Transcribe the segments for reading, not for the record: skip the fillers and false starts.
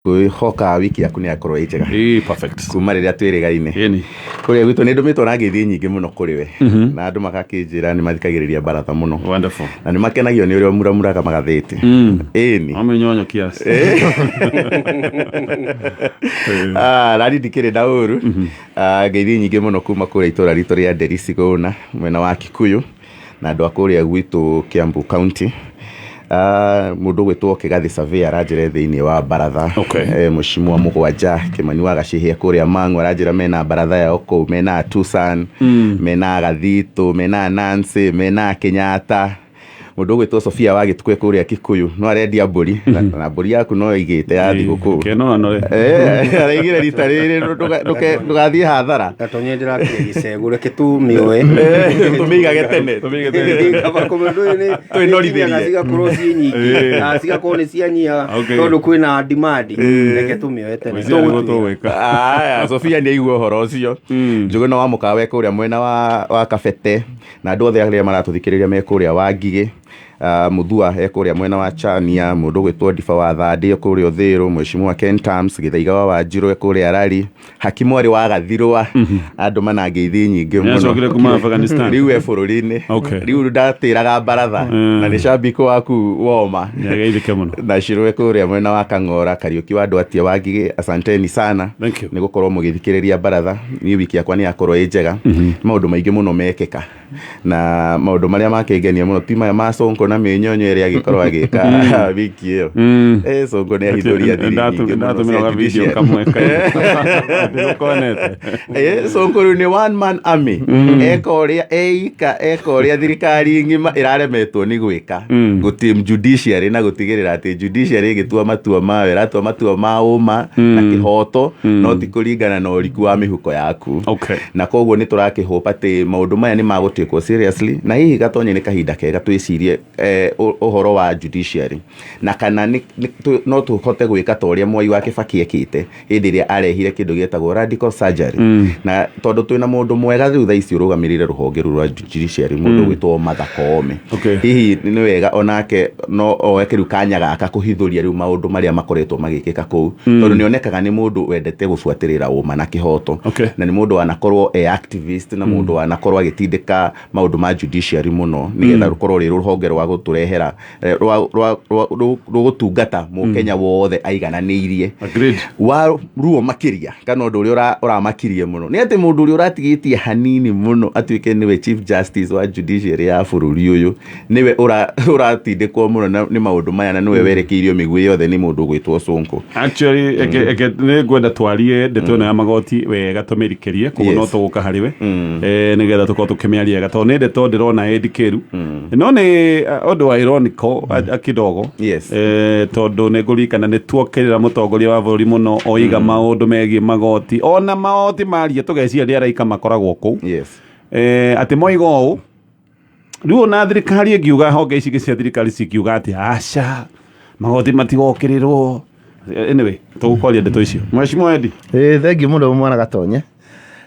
hoka wiki yaku ni akorwo ijega perfect kuma riria twirigaine eni kuria gwitu ni ndumitwo na ngithi nyingi muno kuri we na andu magakinjira ni mathikagiriria baratha muno wonderful na ni makenagio ni uria muramuraga magathiti eni amenyonyo kiasi rari ndikire ndauru ngithi nyingi muno kuma kuria itura ritu ria Ndericiguna mwena wa Kikuyu na andu akuria gwitu Kiambu County mundu gwitwo Kigathi Survey arajire thiini wa baratha mushimu wa mugwanja Kimani wa Gacihia kuria Mang'u arajira mena baratha ya oko mena Tucson mena Gathito mena Nancy mena Kenyatta mundu gwitwo Sofia wa Gitukwe kuria Kikuyu no arendia mburi na mburi yaku no igite ya thiguku keno no araigire rita riri ndugathie hathara gatonye ndira kigicegure kitumioe tumigage tene kaba komendu ni twinorithirie asiga kurosi nyingi asiga kone cianyia tondu kwina demand reke tumioe tene aya Sofia ni aigua horo ucio Njuguna wa Mukawe kuria mwena wa Kabete na andu othe aria maratuthikiriria me kuria wa Ngigi Muthua ekuria mwena wa Chania mundu gwitwo Ndifa wa Thandi ekuria Uthiru Mheshimiwa Ken Tams Githaiga wa Wanjiru ekuria Rari Hakimu ari wa Gathirwa andu mana ngeithi nyingi muno kuma Afghanistan riu e bururi-ini riu ndatiraga baratha na ni shabiko waku woma yageithike muno na Shiru ekuria mwena wa Kang'ora Kariuki wa andu atia wa Ngigi asanteni sana ni gukorwo mugithikiriria baratha ni wiki yakwa ni akorwo ijega maundu maingi muno mekeka na maundu maria makengenia muno tima ma Sonko na Menyonyo iria gikorwo agika wiki iyo Sonko ni ahithuria thiri ndatumira video kamweka ndukonete Sonko ni one man army ekoria ekoria thirikari ngima iraremetwo ni gwika gutim judiciary na gutigirira ati judiciary gitua matua mawe ratua matua ma uma na kihoto no tikuringana na uriku wa mihuko yaku na koguo ni turakihopa ati maundu maya ni magutikwo seriously na hihi gatonye ni kahinda kega twicirie uhoro wa judiciary na kana no tuhote gwika toria Mwai wa Kibaki ekite hindi iria arehire kindu gietagwo radical surgery na tondu twina mundu mwega thutha ici urugamirire ruhonge rwa judiciary mundu gwitwo Martha Koome hihi ni wega onake no oeke riu kanya gaka kuhithuria riu maundu maria makoretwo magikika kuu tondu ni onekaga ni mundu wendete gubuatirira uma na kihoto na ni mundu anakorwo activist na mundu anakorwo agitindika maundu ma judiciary muno nigetha rukorwo ri ruhonge rwa guturehera rugutungata Mukenya wothe aigananiirie wa ruo makiria kana undu uria uramakirie muno ni ati mundu uria uratigitie hanini muno atuike niwe chief justice wa judiciary ya bururi uyu niwe uratindikwo muno ni maundu maya na niwe werekeirio migwi yothe ni mundu gwitwo Sonko actually ni gwenda twarie ndeto ya magoti wega tumirikerie kuko no tuguka hariwe nigetha tukorwo tukimiaria gato ni ndeto ndirona edikeru no ni ondo wa ironico akidogo tondu ne gurikana ni tuokerera mutongoria wa buri muno oiga maundu megi magoti ona maoti maria tugeciria ria raika makoragwo ku ati moigo riu na thirikari ngiuga honge ici cia thirikari cikiuga ati aca magoti matigokirirwo anyway tugukoria ndeto icio Mheshimiwa Edi thengi muno mwana gatonye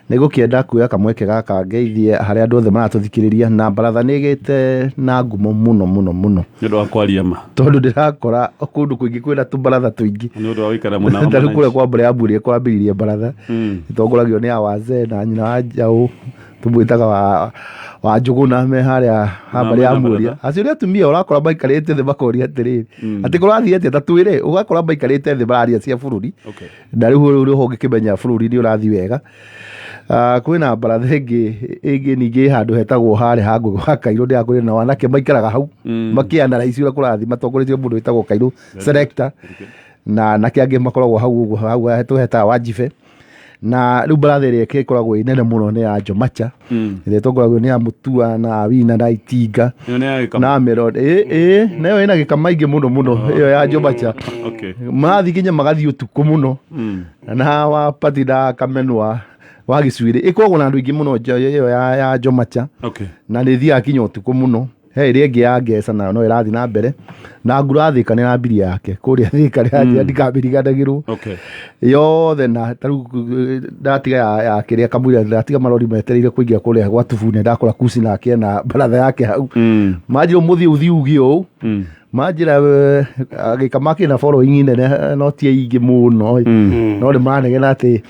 nigo kienda kuya kamweke gaka ngeithie haria andu othe maratuthikiriria na baratha nigite na ngumo muno ndu akwaria ma tondu ndirakora kundu kuingi kwina tu baratha tuingi ndu awikara muna mama ndu kule kwa mbere amburi kwambiriria baratha itongoragio ni awaze na nyina wa Njau tumwitaga wa Njuguna me haria habari amuria acio ria tumia urakora baikarite the bakoria atiriri ati kurathie ati tatwire ugakora baikarite the bararia cia bururi na riu ruhonge kimenya bururi ni urathi wega kwina baratha ingi ningi handu hetagwo hare hangu ha Kairu ndi akuri na wanake maikaraga hau makiana raisi ura kurathi matongoretie mundu witagwo Kairu selector na nakiange makoragwo hau hetu heta Wanjibe na riu baratha ria kikoragwo inene muno ni ya Jomacha ile tongoragwo ni ya Mutua na Wina na Itinga na Merod nayo ina gikamaingi muno iyo ya Jomacha mathi kinya magathi utuku muno na wa patida kamenwa wa Gicwiri ikoragwo na andu ingi muno iyo ya Jomacha na ni thia kinya utuku muno he ĩrĩa ĩngĩ ya Ngesa nayo no ĩrathiĩ na mbere na Ngurathĩka nĩ na mbiri yake kũrĩa Thĩka ndikambiriganagĩrwo yothe na tarĩu ndatiga ya kĩrĩa Kamũira ndatiga marori metereire kũingĩra kũrĩa gwa Tubune ndakora Kusi nake na baratha yake hau manjĩra mũthiũthiugi ũũ manjĩra agĩka makĩ na following nene no ti aingĩ mũno no nĩ maranegena atĩ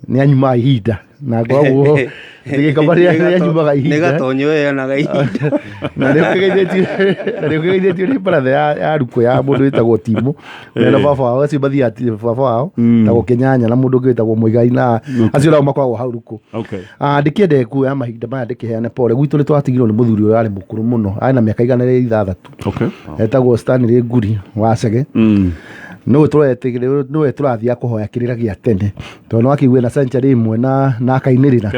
nĩ anyumaga ihinda na ngoragwo nĩ anyumaga ihinda nĩ gatonyo heanaga ihinda na nĩ ũkĩgeithĩtio nĩ baratha ya Ruko ya mũndũ wĩtagwo Timũ mena baba wao acio mathiĩ baba wao na gũkĩnyanya na mũndũ ũngĩ wĩtagwo Mũigai na acio nao makoragwo hau Ruko ndĩkĩende kuoya mahinda maya ndĩkĩheane pole gwitũ nĩ twatigirwo nĩ mũthuri ũrĩa arĩ mũkũrũ mũno arĩ na mĩaka 6 etagwo Stanley Nguri wa Cege no tũrathiĩ kũhoya kĩrĩra gĩa tene tondũ no akĩigua na century ĩmwe na akainĩrĩra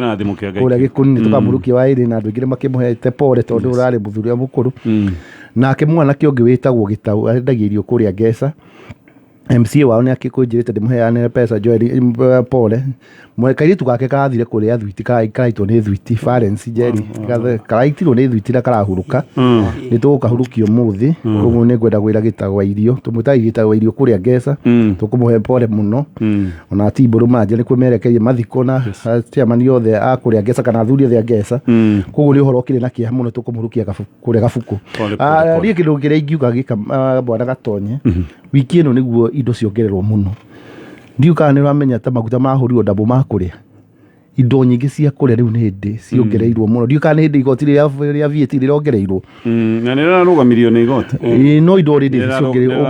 kũrĩa Gĩkũni tũkamũrũkia wa ĩrĩ na andũ aingĩ makĩmũhete pole tondũ ũrarĩ mũthuri mũkũrũ nake mwanake ũngĩ wĩtagwo Gĩtaũ endagia irio kũrĩa Ngesa MCA wao nĩ akĩkũnjĩrĩte ndĩmũheane mbeca Joel pole kairĩtu gake karathire kũrĩa thwiti karaitwo nĩ thwiti Valence Jerry karaitirwo nĩ thwiti na karahurũka nĩ tũgũkahurũkio ũmũthĩ koguo nĩ ngwenda gwĩra Gĩtaũ irio tũmwĩtagia Gĩtaũ irio kũrĩa Ngesa tũkũmũhe pole mũno ona Timbũrũ Manja nĩ kwĩmerekeire mathiko na chairman yothe a kũrĩa Ngesa kana athuri othe a Ngesa koguo nĩ ũhoro ũkĩrĩ na kĩeha mũno tũkũmũrũkia kũrĩa Gabuku niĩ kĩndũ kĩrĩa ingiuga gĩka Bwana Gatonye wiki ĩno nĩguo indo ciongererwo mũno ndiuka nĩ ũramenya ta maguta mahũrirwo ndabo ma kũrĩa indo nyingĩ cia kũrĩa rĩu nĩ hĩndĩ ciongereirwo mũno ndiuka nĩ hĩndĩ igoti rĩa VAT rĩrongereirwo na nĩ rĩrarũgamirio nĩ igoti no indo rĩndĩ ciongereirwo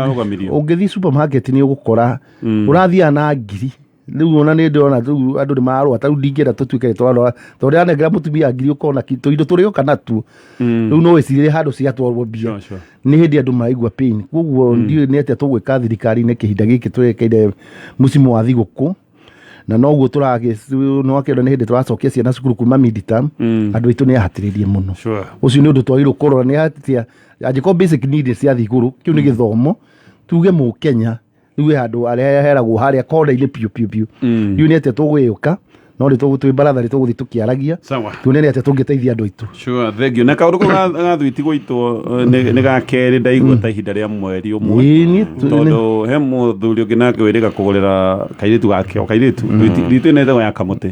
ũngĩthiĩ supermarket nĩ ũgũkora ũrathiaga na ngiri rĩu ona nĩ ndĩrona andũ nĩ mararũa ta rĩu ndingĩenda tũtuĩke twarora tondũ yanengera mũtumia ngiri ũkona tũindo tũrĩoka natuo rĩu no wĩcirĩrie handũ ciatwarwo mbia nĩ hĩndĩ andũ maraigua pain koguo ndiũĩ nĩ atĩa tũgwĩka thirikari-inĩ kĩhinda gĩkĩ tũrekeire mũcimu wa thigũkũ na noguo no akĩona nĩ hĩndĩ tũracokia ciana cukuru kuma mid-term andũ aitũ nĩ ahatĩrĩrie mũno ũcio nĩ ũndũ twagĩrĩirwo kũrora nĩ atĩa angĩkorwo basic needs ciathiĩ igũrũ kĩu nĩ gĩthomo tuge Mũkenya rĩu handũ arĩa heragwo harĩa kona-inĩ piũ rĩu nĩ atĩa tũgwĩũka no nĩ tũgũtwĩ baratha nĩ tũgũthiĩ tũkĩaragia tuone nĩ atĩa tũngĩteithia andũ aitũ thengiũ na kaũndũ kau gathwiti gũitwo nĩ gakerĩ ndaigua ta ihinda rĩa mweri ũmwe tondũ he mũthuri ũngĩ nake wĩrĩga kũgũrĩra kairĩtu gake o kairĩtu ritũ ĩno ĩtagwo ya Kamũtĩ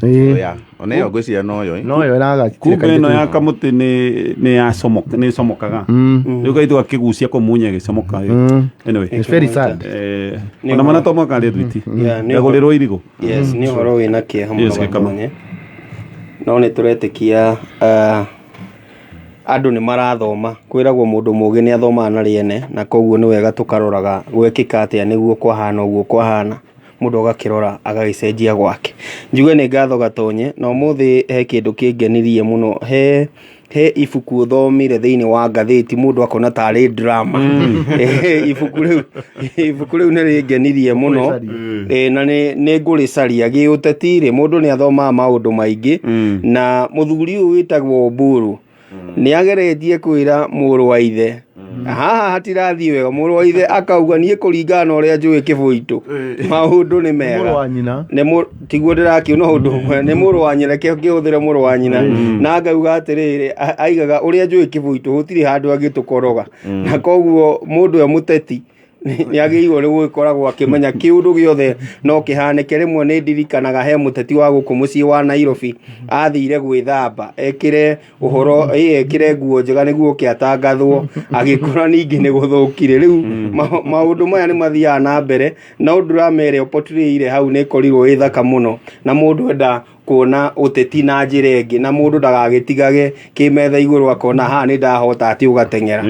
ona ĩyo ngwĩciria no yo ĩraga kumbe ĩno ya Kamũtĩ nĩ ĩcomokaga rĩu kairĩtu gakĩgucia kũmunya gĩcomoka anyway it's very sad ona mana tomoka rĩ thwiti ndagũrĩrwo irigũ nĩ ũhoro wĩna kĩeha mũno no nĩ tũretĩkia andũ nĩ marathoma kwĩragwo mũndũ mũgĩ nĩ athomaga na rĩene na koguo nĩ wega tũkaroraga gwekĩka atĩa nĩguo kwahana ũguo kwahana mũndũ agakĩrora agagĩcenjia gwake njuge nĩ ngatho Gatonye na ũmũthĩ he kĩndũ kĩngenirie mũno he ibuku ũthomire thĩinĩ wa ngathĩti mũndũ akona tarĩ drama ibuku rĩu nĩ rĩngenirie mũno na nĩ ngũrĩcaria gĩũteti-rĩ mũndũ nĩ athomaga maũndũ maingĩ na mũthuri ũyũ wĩtagwo Mburu nĩ ageretie kwĩra mũrũ wa ithe haha hatirathiĩ wega mũrũ wa ithe akauga niĩ kũringana na ũrĩa njũĩ Kĩbũitũ maũndũ nĩ mega tiguo ndĩrakiona ũndũ ũmwe nĩ mũrũ wa nyina kĩhũthĩre mũrũ wa nyina na ngauga atĩrĩrĩ aigaga ũrĩa njũĩ Kĩbũitũ gũtirĩ handũ angĩtũkoroga na koguo mũndũ ya mũteti nĩ agĩrĩirwo nĩ gũgĩkoragwo akĩmenya kĩũndũ gĩothe no kĩhanĩke rĩmwe nĩ ndirikanaga he mũteti wa gũkũ mũciĩ wa Nairobi athire gwĩthamba ekĩre ũhoro ekĩre nguo njega nĩguo kĩatangathwo agĩkora ningĩ nĩ gũthũkire rĩu maũndũ maya nĩ mathiaga na mbere no ndũramere opportunity hau nĩ korirwo ĩ thaka mũno na mũndũ enda kuona ũteti na njĩra ĩngĩ na mũndũ ndagagĩtigage kĩmetha igũrũ akona haha nĩ ndahota atĩ ũgateng'era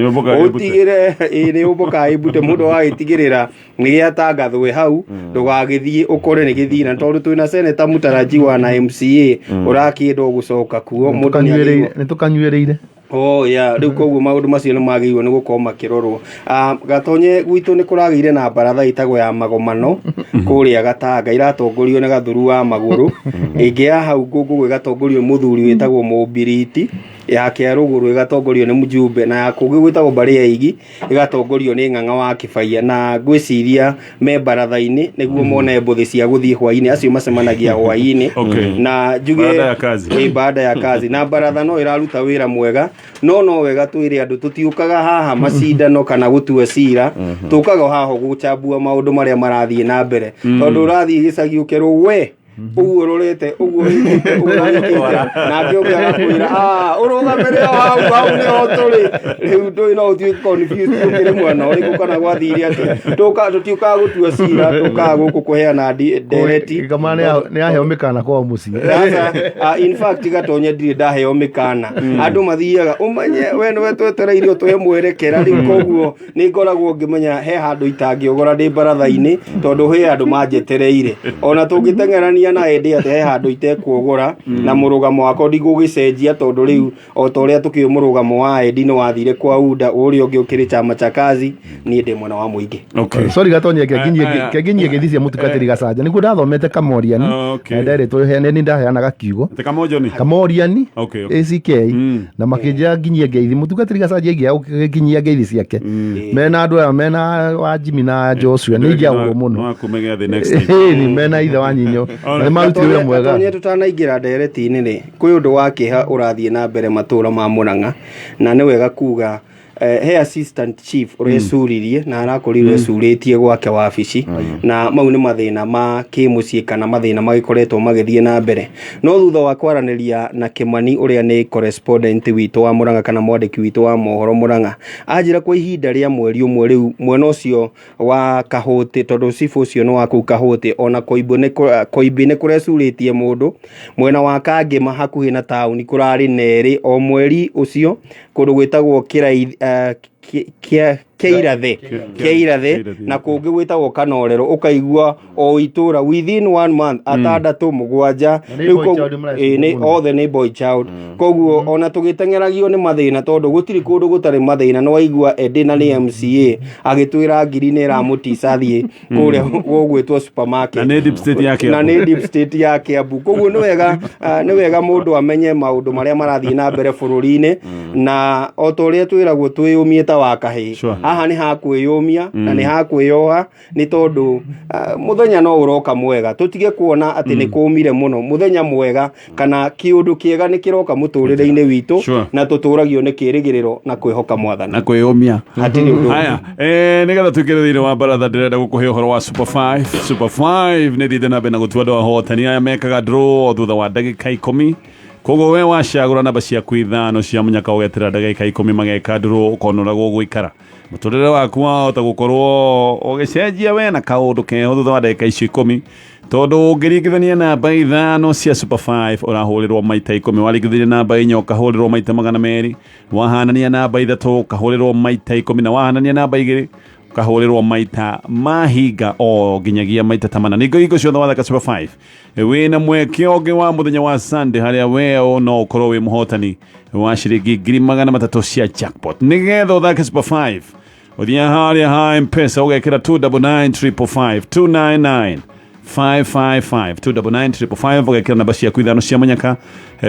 ũtigĩre nĩ ũmbũka ĩmbute mũndũ agagĩtigĩrĩra nĩ gĩatangathwo hau ndũgagĩthiĩ ũkore nĩ gĩthiĩ na tondũ twĩna Senator Mũtarajiwa na MCA ũrakĩenda gũcoka kuo mũndũ nĩ tũkanyuĩrĩire rĩu koguo maũndũ macio nĩ magĩrĩirwo nĩ gũkorwo makĩrorwo Gatonye gwitũ nĩ kũragĩire na baratha ĩtagwo ya magomano kũrĩa Gatanga iratongorio nĩ Gathuru wa Magũrũ ĩngĩ ya hau ngũngũ gwĩ gatongorio mũthuri wĩtagwo Mũmbiriti ya kia ruguru igatongorio ni Mjumbe na ya kungi gwitagwo Mbari ya Igi igatongorio ni Ng'ang'a wa Kibaia na ngwiciria me baratha-ini niguo mone mbuthi cia guthii hwaini acio macemanagia hwaini na njuge baada ya kazi na baratha no iraruta wira mwega no wega twire andu tutiukaga haha macindano kana gutua cira tukaga haha guchambua maundu maria marathie na mbere tondu urathie gicagi ukerwo we uguo rorete uguo na ngioka kwira urugamire hau ni oturi riu ndui no utie confused ukire mwana uriku kana gwathire ati tutiukaga gutua cira tukaga guku kuheana ndereti kama ni aheo mikana kwa muci in fact gatonye ndire ndaheo mikana andu mathiaga umanye we no twetereire tuhe mwerekera riu koguo ni ngoragwo ngimenya he handu itangiogora ndi baratha-ini tondu he andu manjetereire ona tungitengerania na ende ate he handu itekuogora na murugamo wako ndigugicenjia tondu riu o ta uria tukio murugamo wa endi no wathire kwa UDA uri ungi ukiri chama cha kazi ni ndi mwana wa muingi sorry gatonye keginyie githisia mutukatiri gacanja niguo ndathomete Kamoriani na ndere to he ni ndaheanaga kiugo Kamoriani ACK na makinja ginyie ngeithi mutukatiri gacanja ingi ginyia ngeithi ciake mena andu aya mena wa Jimmy na Joshua ni ngiagwo muno ni mena ithe wa nyinyo Tonye tutanaingira ndereti-ini ri kwi undu wa kiha urathie na mbere matura ma Murang'a na ni wega kuga he assistant chief urecuririe na arakorirwe curitie gwake wabici na mau ni mathina ma kimucie kana mathina magikoretwo magithie na mbere no thutha wa kwaraniria na Kimani uria ni correspondent witu wa Murang'a kana mwandiki witu wa mohoro Murang'a ajira kwa ihinda ria mweri umwe riu mwena ucio wa Kahuti tondu chief ucio no wa ku Kahuti ona Koimbi ni kurecuritie mundu mwena wa Kangema hakuhi na tauni kurari neri o mweri ucio kundu gwitagwo Keirathe na kungi gwitagwo Kanorero ukaigua o itura within 1 month atandatu mugwanja ni othe ni boy child koguo ona tugitengeragio ni mathina tondu gutiri kundu gutari mathina no waigua Edina ni MCA agitwira ngiri ni ramutisa thie kuria gwitwo supermarket na ni deep state yake abu koguo ni wega mundu amenye maundu maria marathie na mbere bururi-ini na o ta uria twiragwo twiyumie ta wa kahi haha ni hakwiyumia na ni hakwiyoha ni tondu muthenya no uroka mwega tutige kuona ati ni kumire muno muthenya mwega kana kiundu kiega ni kiroka muturire-ini witu na tuturagio ni kirigiriro na kwihoka mwathani na kwiyumia haya nigetha twikire thiini wa baratha ndirenda gukuhe uhoro wa Super 5 ni thithe na mbere na gutua andu ahotani aya mekaga draw thutha wa ndagika 10 koguo we wacagura namba ciaku ithano cia munyaka ugetera ndagika 10 mageka draw ukonora guikara muturire waku wahota gukorwo ugicenjia we na kaundu keho thutha wa ndagika icio 10 tondu ungiringithania namba ithano cia Super 5 urahurirwo maita 10 waringithania namba 4 ukahurirwo maita 200 wahanania namba 3 ukahurirwo maita 10 na wahanania namba 2 ukahurirwo maita mahinga o ginyagia maita 8 ningo iko cio thwathaka Super 5 wina mweke onge wa muthenya wa Sunday haria we no ukorwo wi muhotani wa ciringi 300 cia jackpot nigetha uthake Super 5 uthia haria ha M-Pesa ugekira 299 299 555 299 ugekira namba ciaku ithano cia munyaka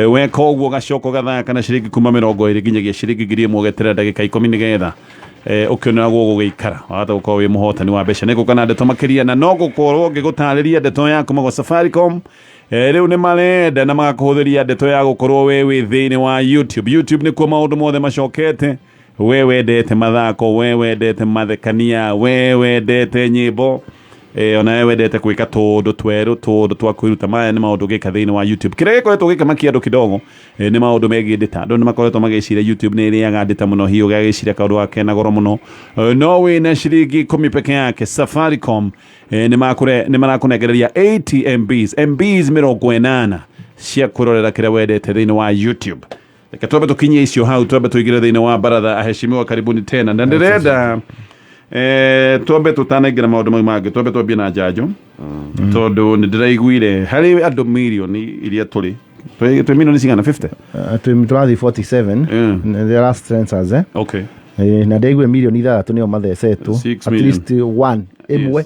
weka uguo gacoko gathaka na ciringi 20 ginyagia ciringi 1000 ugetera ndagika 10 nigetha ukionera guguikara wahota gukorwo wi muhotani wa mbeca nigukana ndeto makiria na no gukorwo ngigutariria ndeto yaku mago Safaricom riu ni marenda na magakuhuthiria ndeto ya gukorwo we thiini wa YouTube ni kuo maundu mothe macokete we wendete mathako we wendete mathekania we wendete nyimbo ona we wendete gwika tundu tweru tundu twa kwiruta maya ni maundu gika thiini wa YouTube kire gikoretwo gikamakia andu kidogo ni maundu megi ndita andu ni makoretwo magicira YouTube ni iriaga ndita muno hiyo gagicira kaundu wake na goro muno no we na ciringi 10 peke yake Safaricom ni marakunegereria 80 MBs 80 cia kurorera kire wendete thiini wa YouTube reke twambe tukinyie icio hau twambe tuigire thiini wa baratha aheshimiwa karibuni tena na ndirenda twambe tutanaingira maundu mau mangi twambe twambie na njanjo tondu ni ndiraiguire hari andu milioni iria turi twi milioni cigana 50 turathi 47 the last census okay na ndaigue milioni 3 nio mathecetwo at least one imwe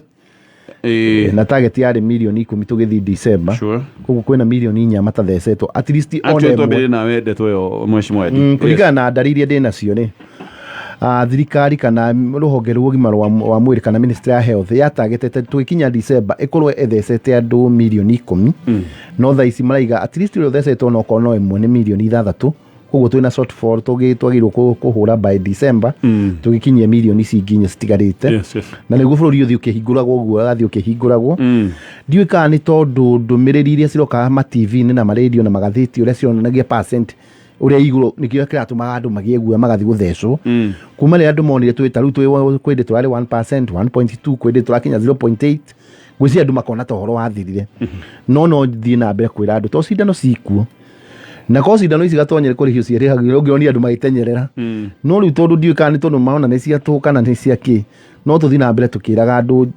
na target yarĩ mirioni 10 tũgĩthiĩ December. Koguo kwĩna mirioni 4 matathecetwo at least one na wende twayo mheshimiwa kũringana na ndariri ndĩ nacio nĩ thirikari kana rũhonge rwa ũgima wa mwĩrĩ kana ministry ya health yatargetete tũkinya December ĩkorwo ethecete andũ mirioni 10 no thaa ici maraiga at least ũthecetwo no korwo no ĩmwe nĩ mirioni 6. Koguo twĩna shortfall twagĩrĩirwo kũhũra by December tũgĩkinyia mirioni cinginya citigarĩte na nĩguo bũrũri ũthiĩ ũkĩhingũragwo ũguo ũgathiĩ ũkĩhingũragwo. Ndiũĩ kana nĩ tondũ ndũmĩrĩri iria cirokaga ma TV-inĩ na maradio na magathĩti ũrĩa cionanagia percent ũrĩa igũrũ nĩkĩo kĩratũmaga andũ magĩe guoya magathiĩ gũthecwo kuma rĩrĩa andũ monire twĩta rĩu kwĩndĩ tũrarĩ 1%, 1.2, kwĩndĩ tũrakinya 0.8 gwĩciria andũ makona ta ũhoro wathirire no thiĩ na mbere kwĩra andũ to cindano cikuo na ko cindano ici gatonyere kũrĩhio ciarĩhagio ũngĩonia andũ magĩtenyerera no rĩu tondũ ndiũĩ kana nĩ tondũ maona nĩ ciatũ kana nĩ ciakĩ no tũthiĩ na mbere tũkĩraga andũ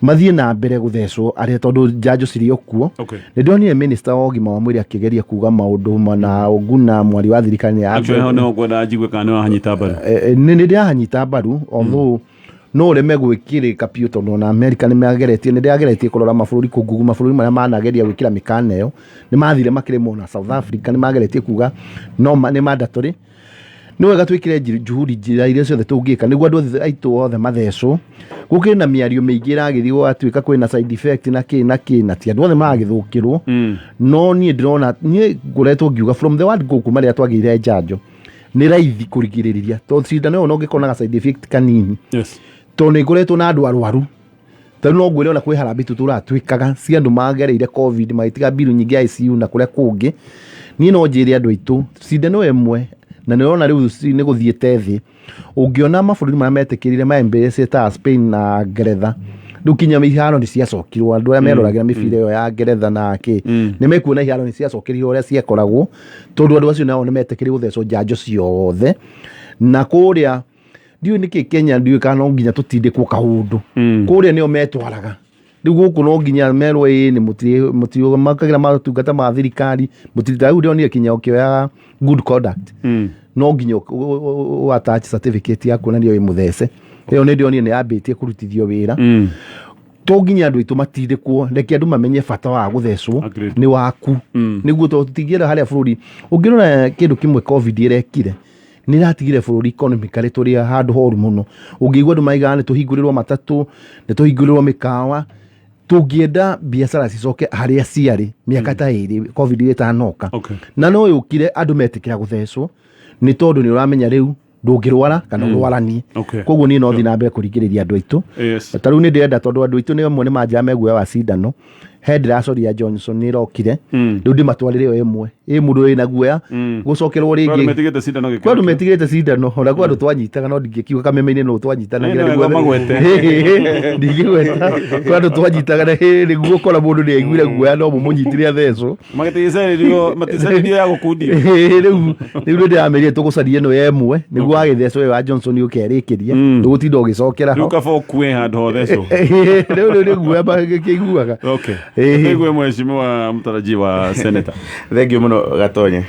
mathiĩ na mbere gũthecwo arĩa tondũ njanjo cirĩ okuo. Nĩ ndionire minister wa ũgima wa mwĩrĩ akĩgeria kuga maũndũ na Oguna mwari wa thirikari ya no ngwenda njigwe kana nĩ wahanyita mbaru nĩ ndĩrahanyita mbaru although no ũreme gwĩkĩrĩka biũ tondũ na America nĩ ndĩrageretie kũrora mabũrũri kũngugu mabũrũri marĩa manageria gwĩkĩra mĩkana ĩyo nĩ mathire makĩrĩmwo na South Africa nĩ mageretie kuga no nĩ mandatory. Nĩ wega twĩkĩre juhudi njĩra iria ciothe tũngĩka nĩguo andũ aitũ othe mathecwo. Gũkĩrĩ na mĩario mĩingĩ ĩragĩthiĩ gũgatuĩka kwĩna side effect na kĩ na ti andũ othe maragĩthũkĩrwo no niĩ ndĩrona niĩ ngoretwo ngiuga from the word go kuma rĩrĩa twagĩire njanjo nĩ raithi kũrigĩrĩria tondũ cindano ĩyo no ũngĩkonaga side effect kanini tondũ nĩ ngoretwo na andũ arwaru tondũ no ngwĩre ona kwĩ harambĩ tũratwĩkaga cia andũ magereire covid magĩtiga mbiru nyingĩ ICU na kũrĩa kũngĩ. Niĩ no njĩre andũ aitũ cindano ĩmwe na nĩ ũrona rĩu nĩ gũthiĩte thĩ ũngĩona mabũrũri marĩa metĩkĩrire maembece ta Spain na Ngeretha rĩu kinya iharo nĩ ciacokirwo andũ arĩa meroragĩra mĩbira ĩyo ya Ngeretha na nĩ mekuona iharo nĩ ciacokirio ũrĩa ciakoragwo tondũ andũ acio nao nĩ metĩkĩrire gũthecwo njanjo ciothe na kũrĩa ndiũĩ nĩkĩ Kenya ndiũĩ kana no nginya tũtindĩkwo kaũndũ kũrĩa nĩo metwaraga rĩu gũkũ no nginya merwo nĩ mũtiri makagĩra matungata ma thirikari mũtirita rĩu ndĩonire kinya ũkĩoya good conduct no nginya attach certificate ya kuonania wĩ mũthece ĩyo nĩ ndĩonire nĩ yambĩtie kũrutithio wĩra to nginya andũ aitũ matindĩkwo reke andũ mamenye bata wa gũthecwo nĩ waku nĩguo tũtingĩra harĩa bũrũri ũngĩrora kĩndũ kĩmwe covid ĩrekire nĩ ratigire bũrũri economically tũrĩ handũ horu mũno ũngĩigua andũ maigaga nĩ tũhingũrĩrwo matatũ nĩ tũhingũrĩrwo mĩkawa tũngĩenda biacara cicoke harĩa ciarĩ mĩaka ta ĩrĩ covid ĩtanoka na no yũkire andũ metĩkĩra gũthecwo nĩ tondũ nĩ ũramenya rĩu ndũngĩrwara kana ũrwaranie koguo niĩ no thiĩ na mbere kũrigĩrĩria andũ aitũ ta rĩu nĩ ndĩrenda tondũ andũ aitũ nĩ amwe nĩ manjĩra meguoya wa cindano he ndĩracoria Johnson nĩ ĩrokire rĩu ndĩmatwarĩre yo ĩmwe mũndũ wĩna guoya gũcokerwo rĩngĩ kwa andũ metigĩrĩte cindano ona kwa andũ twanyitaga no ndingĩkiuga kameme-inĩ no twanyitanagia ndingĩgweta kwa andũ twanyitaga nĩguo ũkora mũndũ nĩ aiguire guoya no mũmũnyitire athecwo maticarĩrio ya gũkundio rĩu nĩ ndĩramerire tũgũcaria ĩno ya ĩmwe nĩguo agĩthecwo wa Johnson ũkerĩkĩria ndũgũtinda ũgĩcokera ho rĩu kaba ũkue handũ hothecwo rĩu nĩ guoya kĩiguaga. Nĩguo mheshimiwa mtaraji wa senator thengio mũno Gatonye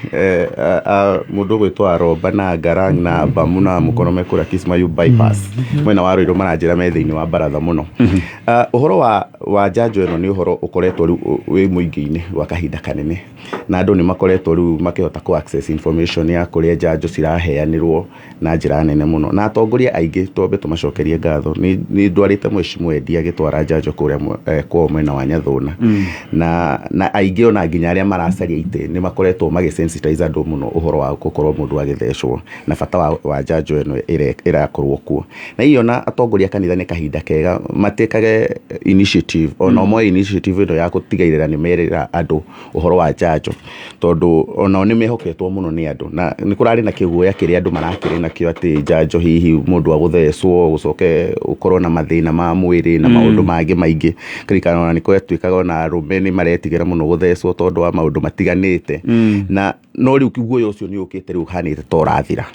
mũndũ gwĩtwa Roba na Garang na Bamu na Mũkonome kũrĩa Kismayu bypass mwena wa Rũirũ maranjĩra me thĩinĩ wa baratha mũno ũhoro wa njanjo ĩno nĩ ũhoro ũkoretwo rĩu wĩ mũingĩ-inĩ gwa kahinda kanene na andũ nĩ makoretwo rĩu makĩhota ku access information ya kũrĩa njanjo ciraheanĩrwo na njĩra nene mũno na atongoria aingĩ twambe tũmacokerie ngatho nĩ ndwarĩte mheshimiwa Endia agĩtwara njanjo kũrĩa kwa mwena wa Nyathũna na aingĩ ona nginya arĩa maracaria itĩ nĩ makoretwo magĩsensitize andũ mũno ũhoro wa gũkorwo mũndũ agĩthecwo na bata wa njanjo ĩno ĩrakorwo kuo na hiyo na atongoria kanitha nĩ kahinda kega matekage initiative ona mo initiative ĩno ya gũtigĩrĩra nĩ merĩra andũ ũhoro wa njanjo tondũ ona nĩ mehoketwo mũno nĩ andũ na nĩ kũrarĩ na kĩguoya kĩrĩa andũ marakĩrĩ nakĩo atĩ njanjo hihi mũndũ agũthecwo gũcoke ũkorwo na mathĩna ma mwĩrĩ na maũndũ mangĩ maingĩ kĩrikana ona nĩ kwetwĩkaga ona arũme nĩ maretigĩra mũno gũthecwo tondũ wa maũndũ matiganĩte na no riu kiguoya ucio ni ukite riu hanite to rathira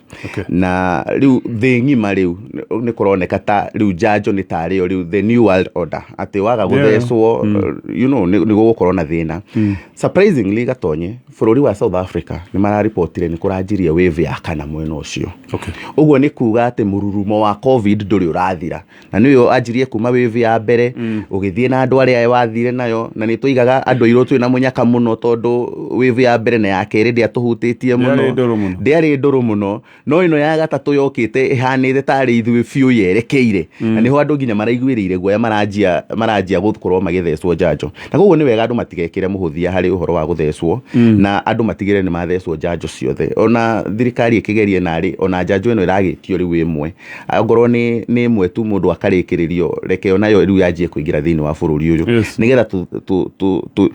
na riu thi ngima riu ni kuroneka ta riu njanjo ni tario riu the new world order ati waga guthecwo you know ni gukorwo na thina surprisingly gatonye bururi wa South Africa ni mararipotire ni kuranjiria wave ya kana mwena ucio uguo ni kuga ati mururumo wa covid nduri urathira na niyo anjirie kuma wave ya mbere ugithie na andu aria wathire nayo na ni tuigaga andu iru twi na munyaka muno tondu wave ya mbere na ya keri ndia tuhutitie muno ndiari nduru muno no ino ya gatatu yokite ihanite tari ithui fiu yerekeire na niho andu nginya maraiguirire guoya maranjia gukorwo magithecwo njanjo na koguo ni wega andu matigekire muhuthia hari uhoro wa guthecwo na andu matigire ni mathecwo njanjo ciothe ona thirikari ikigerie nari ona njanjo ino iragitio riu imwe ngorwo ni imwe tu mundu akarikiririo reke onayo riu yanjie kuingira thini wa bururi uyu nigetha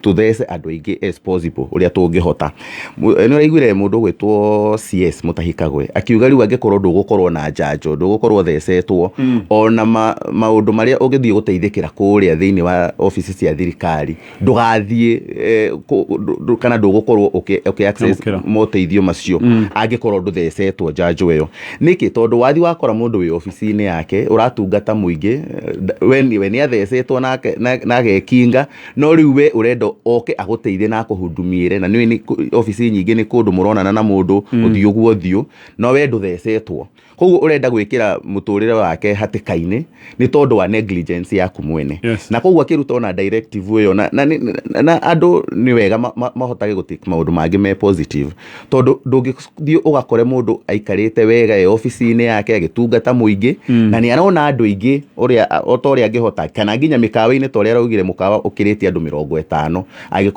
tuthece andu aingi as possible uria tungihota ni raiguire mundu gwitwo CS Mutahikagwe akiuga riu angikorwo ndugukorwo na njanjo ndugukorwo thecetwo ona maundu maria ungithie guteithikira kuria thini wa offices cia thirikari ndugathie kana ndugukorwo okay access moteithio macio angikorwo nduthecetwo njanjo iyo niki tondu wathi wakora mundu wi office-ini yake uratungata muingi we ni athecetwo na gekinga no riu we urenda oke aguteithie na kuhudumire na ni office nyingi ni kundu muronana na mundu uthio guothio no we nduthecetwo koguo urenda gwikira muturire wake hatikaini ni tondu wa negligence yaku mwene na koguo akiruta ona directive iyo na andu ni wega mahotage gutika maundu mangi me positive tondu ndungithio ugakore mundu aikarite wega e office-ini yake agitungata muingi na ni arona andu aingi uria otoria angihota kana nginya mikawa-ini toria raugire mukawa ukirite andu 50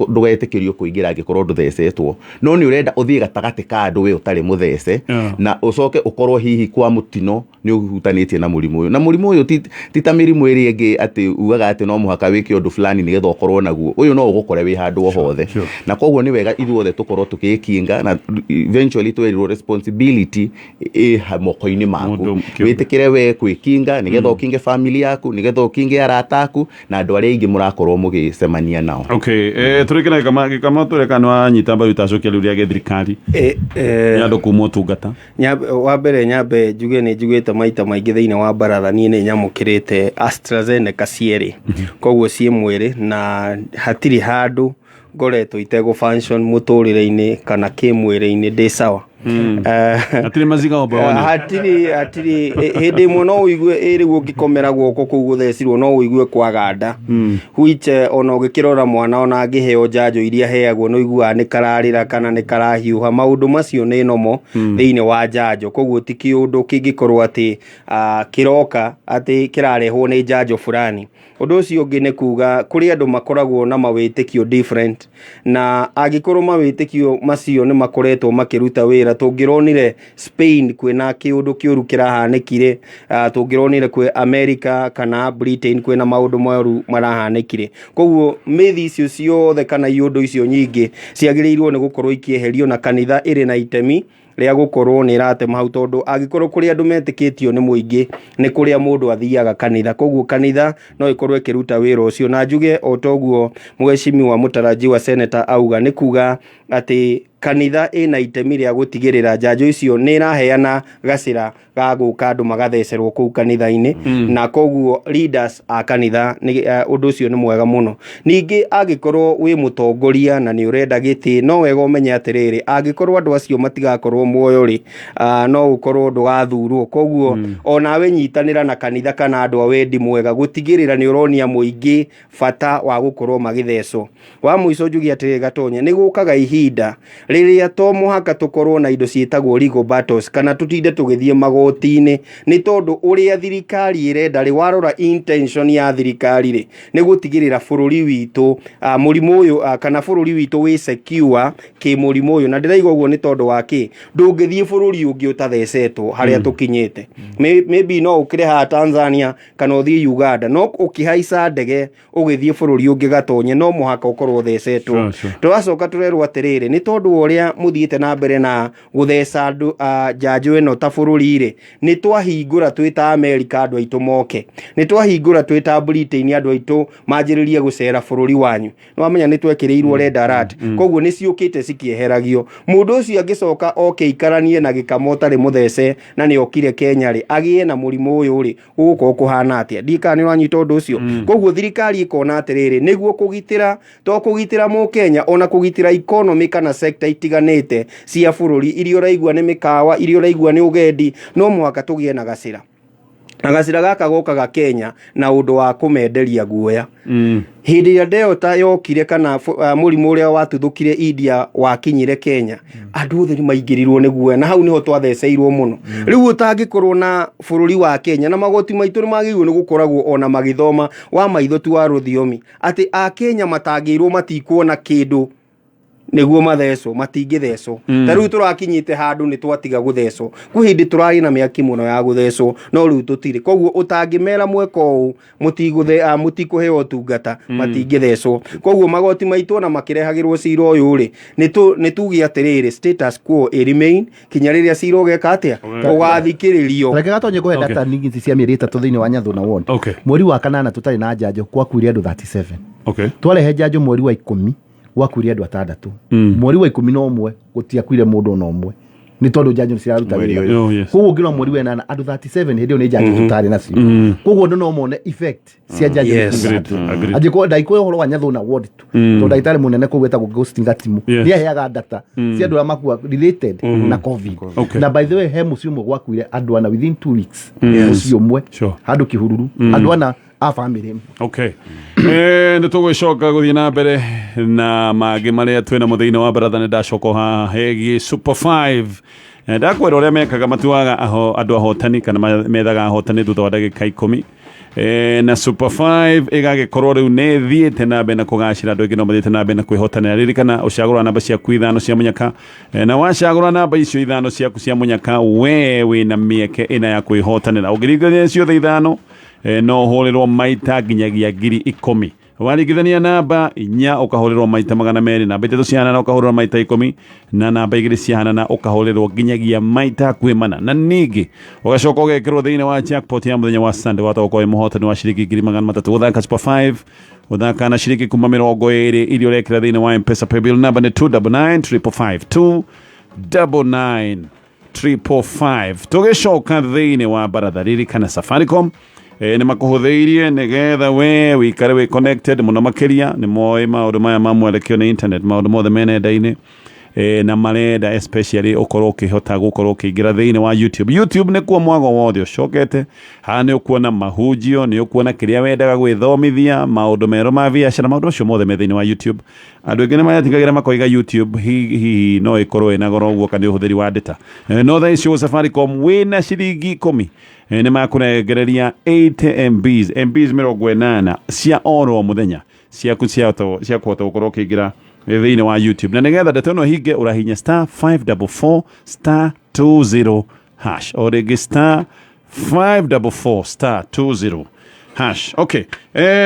ndugetikirio kuingira angikorwo nduthecetwo no ni urenda uthie gatagati ka andu we utari muthece na ucoke ukorwo hihi kwa mutino ni uhutanitie na murimu uyu na murimu uyu ti ta mirimu iri ingi ati ugaga ati no muhaka wiki undu fulani ni getha ukorwo naguo uyu no ugukore wi handu hothe na koguo ni wega ithuothe tukorwo tukikinga na eventually to responsibility moko-ini maku witikire we kwikinga ni getha ukinge family yaku ni getha ukinge arata aku na andu aria ingi murakorwo mugicemania nao turikira kama tureka no anyita mbaru tacokia riu ria thirikari andu kuma tungata wa mbere nyambe njuge ni njugite maita maingi thiini wa baratha ni nyamukirite AstraZeneca cieri koguo cie mwiri na hatiri handu ngoretwo itego function muturire-ini kana kimwiri-ini ndi sawa atiri maziga obawani hatiri hindi mo no uigue iri gukikomera guoko kuu guthecirwo no uigue kwaganda which ona ugikirora mwana ona angiheo njanjo iria heagwo no uigua ni kararira kana ni karahiuha maundu macio ni nomo thiini wa njanjo koguo ti kiundu kingikorwo ati kiroka ati kirarehwo ni njanjo fulani undu ucio ungi ni kuga kuri andu makoragwo na mawitikio different na agikorwo mawitikio macio ni makoretwo makiruta wira tungironire Spain kwina kiundu kiuru kirahanikire tungironire kwe America kana Britain kwina maundu moru marahanikire koguo mithi icio ciothe kana iundu icio nyingi ciagirirwo ni gukorwo ikieherio na kanitha iri na itemi ria gukorwo ni rate mahau tondu agikorwo kuri andu metikitio ni muingi ni kuria mundu athiaga kanitha koguo kanitha no ikorwo ikiruta wira ucio na njuge otoguo mheshimiwa mutaraji wa senator auga ni kuga ati kanitha ina itemi ria gutigirira njanjo icio ni iraheana gacira ga guka andu magathecerwo kuu kanitha-ini na koguo leaders a kanitha ni undu ucio ni mwega muno ningi agikorwo wi mutongoria na ni urenda giti no wega umenye atiriri agikorwo andu acio matigakorwo muoyo ri no ukorwo ndugathurwo koguo ona we nyitanira na kanitha kana andu a wendi mwega gutigirira ni uronia muingi fata wa gukorwo magithecwo wa muico njugi atiriri gatonye ni gukaga ihinda riria to muhaka tukorwo na indo cietagwo legal battles kana tutinde tugithie magoti-ini ni tondu uria thirikari irenda ri warora intention ya thirikari ri ni gutigirira bururi witu murimu uyu kana bururi witu wi secure ki murimu uyu na ndiraigwa uguo ni tondu waki ndungithie bururi ungi utathecetwo haria tukinyite maybe no ukire ha Tanzania kana uthie Uganda no ukihaica ndege ugithie bururi ungi gatonye no muhaka ukorwo thecetwo twacoka turerwo atiriri ni tondu ũrĩa mũthiĩte na mbere na gũtheca andũ njanjo ĩno ta bũrũri-rĩ, nĩ twahingũra twĩ ta Amerika andũ aitũ moke, nĩ twahingũra twĩ ta Britain andũ aitũ manjĩrĩrie gũcera bũrũri wanyu, nĩ wamenya nĩ twekĩrĩirwo red alert, koguo nĩ ciũkĩte cikĩeheragio. Mũndũ ũcio angĩcoka oke ikaranie na gĩkamo ũtarĩ mũthece na nĩ okire Kenya-rĩ, agĩe na mũrimũ ũyũ-rĩ, gũgũkorwo kũhana atĩa? Ndikana nĩ wanyita ũndũ ũcio. Koguo thirikari ĩkona atĩrĩrĩ, nĩguo kũgitĩra to kũgitĩra Mũkenya, ona kũgitĩra economy kana sector itiganĩte cia bũrũri, iria ũraigua nĩ mĩkawa, iria ũraigua nĩ ũgendi, no mũhaka tũgĩe na gacĩra. Na gacĩra gaka gokaga Kenya na ũndũ wa kũmenderia guoya. Hĩndĩ ĩrĩa Delta yokire kana mũrimũ ũrĩa watuthũkire India wakinyire Kenya, andũ othe nĩmaingĩrirwo nĩ guoya, na hau niho twatheceirwo mũno. Rĩu ũtangĩkorwo na bũrũri wa Kenya, na magoti maitũ nĩmagĩrĩirwo nĩ gũkoragwo ona magĩthoma wa maitho tu wa rũthiomi, atĩ Akenya matangĩirwo matikuona kĩndũ nĩguo mathecwo, matingĩthecwo. Ta rĩu tũrakinyĩte handũ nĩ twatiga gũthecwo, kwĩ hĩndĩ tũrarĩ na mĩaki mũno ya gũthecwo, no rĩu tũtirĩ. Koguo ũtangĩmera mweka ũũ mũtikũheo ũtungata, matingĩthecwo. Koguo magoti maitũ ona makĩrehagĩrwo cira ũyũ-rĩ, nĩ tuge atĩrĩrĩ, status quo remain kinya rĩrĩa cira ũgeka atĩa, ũgathikĩrĩrio. Reke gatonye kũhe data ningĩ cia mĩeri 3 thĩinĩ wa Nyathuna ward. Mweri wa kanana tũtarĩ na njanjo, gwakuire andũ 37. Twarehe njanjo mweri wa 10, gwakuire andũ 6. Mweri wa 11 gũtiakuire mũndũ ona ũmwe, nĩ tondũ njanjo ciraruta wĩra. Koguo ngĩrora mweri wa 8 andũ 37 hĩndĩ ĩyo nĩ njanjo tũtarĩ nacio. Koguo andũ no mone effect cia njanjo. Angĩkorwo ndaikũe ũhoro wa Nyathuna ward tu, tondũ ndagĩtarĩ mũnene kũu wetagwo Agustin Gatimu nĩ aheaga data cia andũ arĩa makua related na COVID. Na by the way, he mũciĩ ũmwe gwakuire andũ ana within 2 weeks, mũciĩ ũmwe handũ Kĩhururu, andũ ana a family. Nĩ tũgũcoka gũthiĩ na mbere na mangĩ marĩa twĩna mũthĩinĩ wa baratha. Nĩ ndacoka hegiĩ Super 5. Ndakwĩra ũrĩa mekaga, matuaga andũ ahotani kana methaga ahotani thutha wa ndagĩka 10. Na Super 5 ĩgagĩkorwo rĩu nĩ thiĩte na mbere na kũgacĩra, andũ aingĩ no mathiĩte na mbere na kwĩhotanĩra. Ririkana ũcagũra namba ciaku 5 cia mũnyaka, na wacagũra namba icio 5 ciaku cia mũnyaka, we wĩna mĩeke ĩna ya kwĩhotanĩra. Ũngĩringithania ciothe 5 no hũrĩrwo maita nginyagia 10,000. Waringithania namba 4 ũkahũrĩrwo maita 200, namba 3 ciahana ũkahũrĩrwo maita 10, na namba 2 ciahana ũkahũrĩrwo nginyagia maita 4. Na ningĩ ũgacoka ũgekĩrwo thĩinĩ wa jackpot ya mũthenya wa Sunday, wataũkwo wĩ mũhotani wa ciringi 300,000 gũthaka Super 5. Gũthaka na ciringi kuma 20 iria ũrekĩra thĩinĩ wa M-Pesa paybill number nĩ 299 299 tũgĩcoka thĩinĩ wa baratha. Ririkana Safaricom nĩ makũhũthĩirie nĩgetha we wĩikare wĩ connected mũno makĩria. Nĩ moĩ maũndũ maya mamwerekio nĩ internet, maũndũ mothe me nenda-inĩ, na marenda especially ũkorwo ũkĩhota gũkorwo ũkĩingĩra thĩinĩ wa YouTube. YouTube nĩ kuo mwago wothe ũcokete. Haha nĩ ũkuona mahunjio, nĩ ũkuona kĩrĩa wendaga gwĩthomithia, maũndũ merũ ma biacara, maũndũ acio mothe me thĩinĩ wa YouTube. Andũ aingĩ nĩ mayatigagĩra makoiga YouTube hihi no ĩkorwo ĩna goro ũguo kana ũhũthĩri wa data. No thaa icio Safaricom wĩna ciringi 10 nĩ makũnengereria 8 MBs 80 cia oro mũthenya ciaku cia kũhota gũkorwo ũkĩingĩra thĩinĩ wa YouTube. Na nĩgetha data ĩno hinge ũrahinya *544*20#, o rĩngĩ *544*20#.